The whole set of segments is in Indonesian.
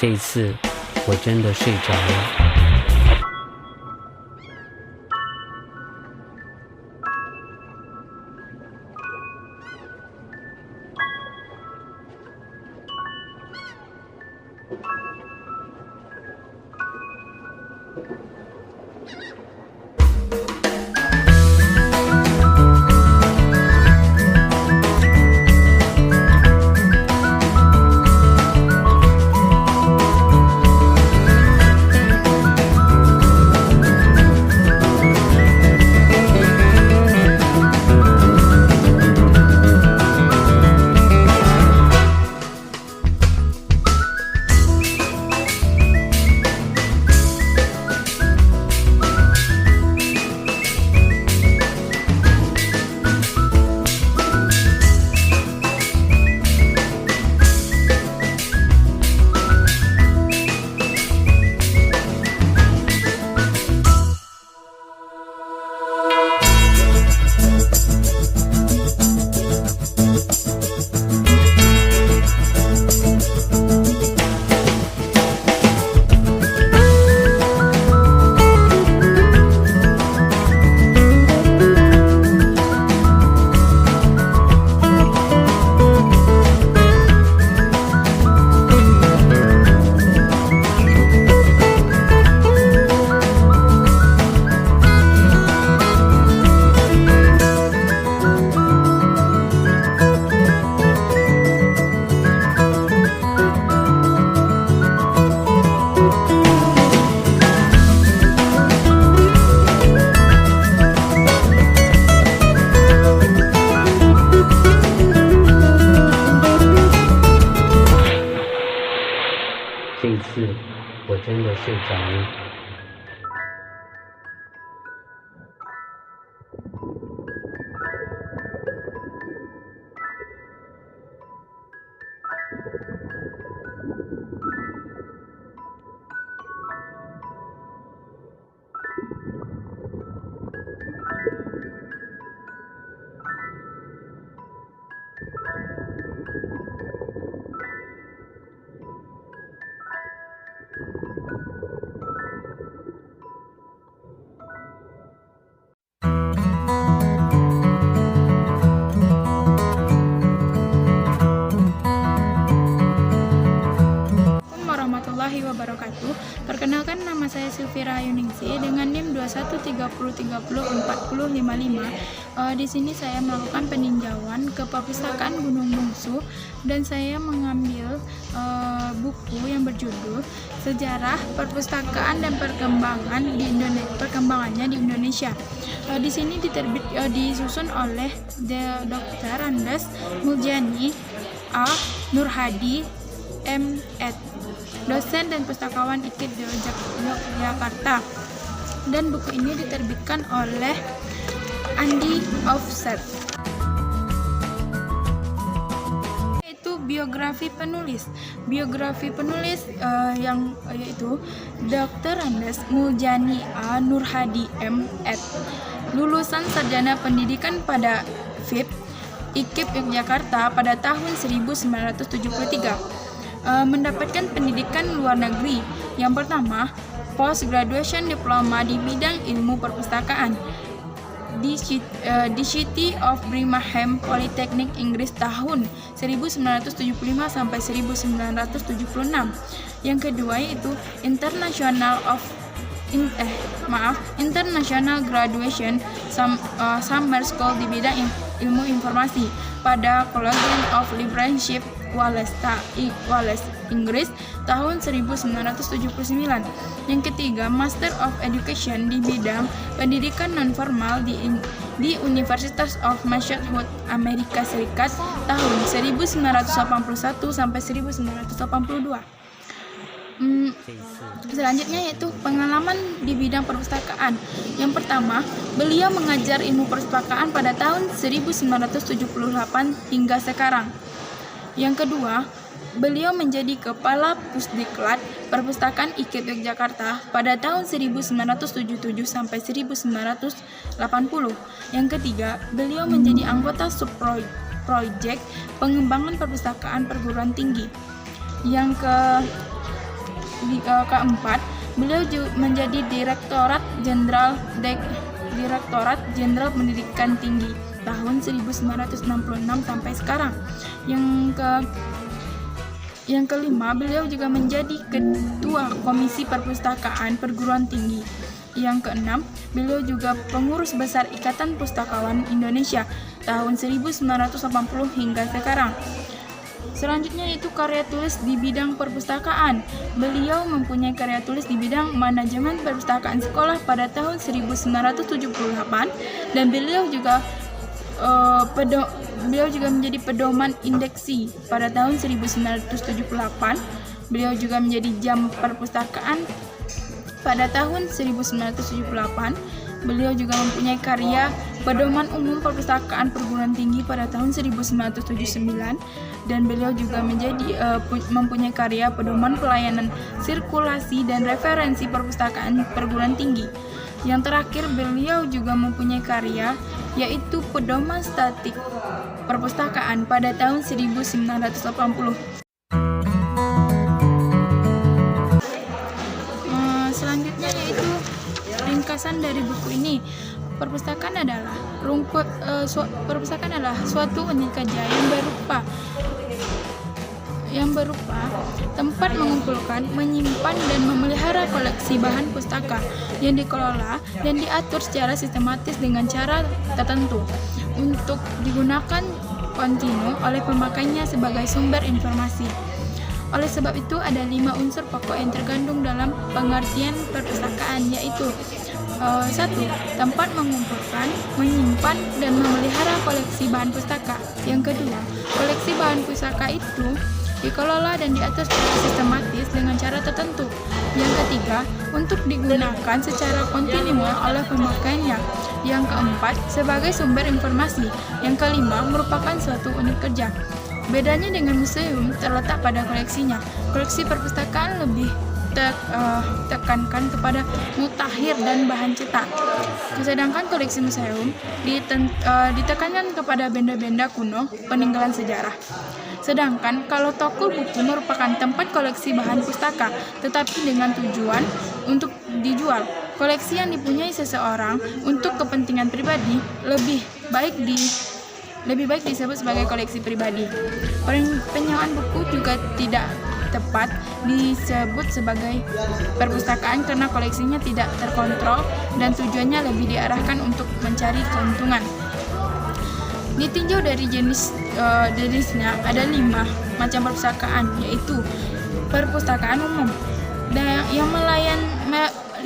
这一次我真的睡着了。这一次我真的睡着了。Wabarakatuh. Perkenalkan, nama saya Sylvira Yuningsi dengan NIM 2130304055. Di sini saya melakukan peninjauan ke perpustakaan Gunung Bungsu dan saya mengambil buku yang berjudul Sejarah Perpustakaan dan Perkembangannya di Indonesia. Di sini disusun oleh Dr. Andes Muljani A. Nurhadi M.Ed, dosen dan pustakawan IKIP Yogyakarta, dan buku ini diterbitkan oleh Andi Offset. Yaitu biografi penulis yaitu Dr. Andes Muljani A. Nurhadi M.Ed, lulusan sarjana pendidikan pada FIP IKIP Yogyakarta pada tahun 1973. Mendapatkan pendidikan luar negeri. Yang pertama, Post Graduation Diploma di bidang ilmu perpustakaan di City of Birmingham Polytechnic Inggris tahun 1975 sampai 1976. Yang kedua yaitu International Graduation Summer School di bidang ilmu informasi pada College of Librarianship Wales, Inggris tahun 1979. Yang ketiga, Master of Education di bidang pendidikan non-formal di University of Massachusetts, Amerika Serikat tahun 1981 sampai 1982. Selanjutnya yaitu pengalaman di bidang perpustakaan. Yang pertama, beliau mengajar ilmu perpustakaan pada tahun 1978 hingga sekarang. Yang kedua, beliau menjadi Kepala Pusdiklat Perpustakaan IKIP Yogyakarta pada tahun 1977 sampai 1980. Yang ketiga, beliau menjadi anggota subproyek pengembangan perpustakaan perguruan tinggi. Yang keempat, beliau menjadi Direktorat Jenderal Pendidikan Tinggi tahun 1966 sampai sekarang. Yang kelima, beliau juga menjadi Ketua Komisi Perpustakaan Perguruan Tinggi. Yang keenam, beliau juga Pengurus Besar Ikatan Pustakawan Indonesia tahun 1980 hingga sekarang. Selanjutnya itu karya tulis di bidang perpustakaan. Beliau mempunyai karya tulis di bidang manajemen perpustakaan sekolah pada tahun 1978 dan beliau juga menjadi pedoman indeksi pada tahun 1978. Beliau juga menjadi jam perpustakaan pada tahun 1978. Beliau juga mempunyai karya Pedoman Umum Perpustakaan Perguruan Tinggi pada tahun 1979 dan beliau juga mempunyai karya Pedoman Pelayanan Sirkulasi dan Referensi Perpustakaan Perguruan Tinggi. Yang terakhir, beliau juga mempunyai karya yaitu Pedoman Statik Perpustakaan pada tahun 1980. Selanjutnya yaitu ringkasan dari buku ini. Perpustakaan adalah suatu unit kerja yang berupa tempat mengumpulkan, menyimpan, dan memelihara koleksi bahan pustaka yang dikelola dan diatur secara sistematis dengan cara tertentu untuk digunakan kontinu oleh pemakainya sebagai sumber informasi. Oleh sebab itu, ada 5 unsur pokok yang terkandung dalam pengertian perpustakaan, yaitu 1. Tempat mengumpulkan, menyimpan, dan memelihara koleksi bahan pustaka. Yang kedua, koleksi bahan pustaka itu dikelola dan diatur secara sistematis dengan cara tertentu. Yang ketiga, untuk digunakan secara kontinu oleh pemakainya. Yang keempat, sebagai sumber informasi. Yang kelima, merupakan suatu unit kerja. Bedanya dengan museum terletak pada koleksinya. Koleksi perpustakaan lebih tekankan kepada mutakhir dan bahan cetak. Sedangkan koleksi museum ditekankan kepada benda-benda kuno, peninggalan sejarah. Sedangkan kalau toko buku merupakan tempat koleksi bahan pustaka, tetapi dengan tujuan untuk dijual. Koleksi yang dipunyai seseorang untuk kepentingan pribadi lebih baik disebut sebagai koleksi pribadi. Penyewaan buku juga tidak tepat disebut sebagai perpustakaan karena koleksinya tidak terkontrol dan tujuannya lebih diarahkan untuk mencari keuntungan. Ditinjau dari jenisnya ada 5 macam perpustakaan, yaitu perpustakaan umum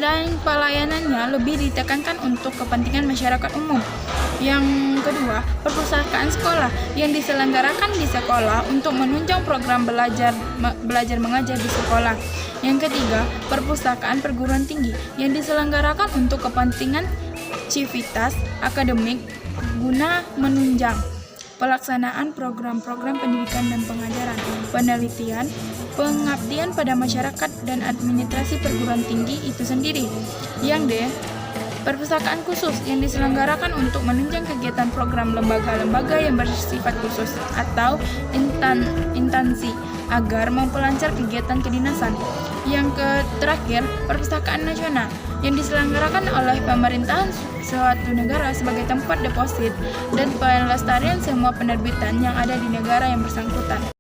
dan pelayanannya lebih ditekankan untuk kepentingan masyarakat umum. Yang kedua, perpustakaan sekolah yang diselenggarakan di sekolah untuk menunjang program belajar mengajar di sekolah. Yang ketiga, perpustakaan perguruan tinggi yang diselenggarakan untuk kepentingan civitas akademik guna menunjang pelaksanaan program-program pendidikan dan pengajaran, penelitian, pengabdian pada masyarakat dan administrasi perguruan tinggi itu sendiri. Yang D, perpustakaan khusus yang diselenggarakan untuk menunjang kegiatan program lembaga-lembaga yang bersifat khusus atau instansi agar memperlancar kegiatan kedinasan. Yang terakhir, perpustakaan nasional yang diselenggarakan oleh pemerintahan suatu negara sebagai tempat deposit dan pelestarian semua penerbitan yang ada di negara yang bersangkutan.